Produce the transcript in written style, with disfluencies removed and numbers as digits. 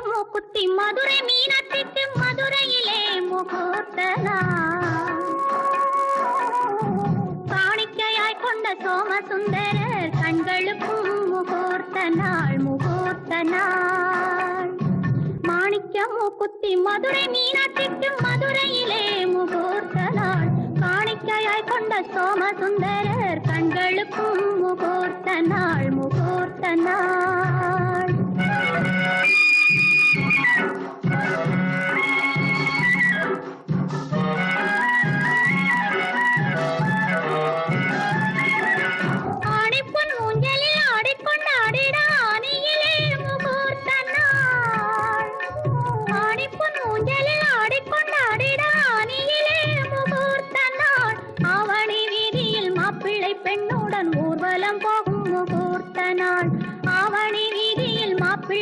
மூக்குத்தி மதுரை மீனாட்சிக்கு மதுரையிலே முகூர்த்த நாள். காணிக்கையாய் கொண்ட சோமசுந்தரர் கண்களுக்கும் முகூர்த்த நாள் முகூர்த்த நாள். மாணிக்க மூக்குத்தி மதுரை மீனாட்சிக்கு மதுரையிலே முகூர்த்த நாள். காணிக்கையாய் கொண்ட சோமசுந்தரர் கண்களுக்கும் முகூர்த்த நாள் முகூர்த்த நாள்.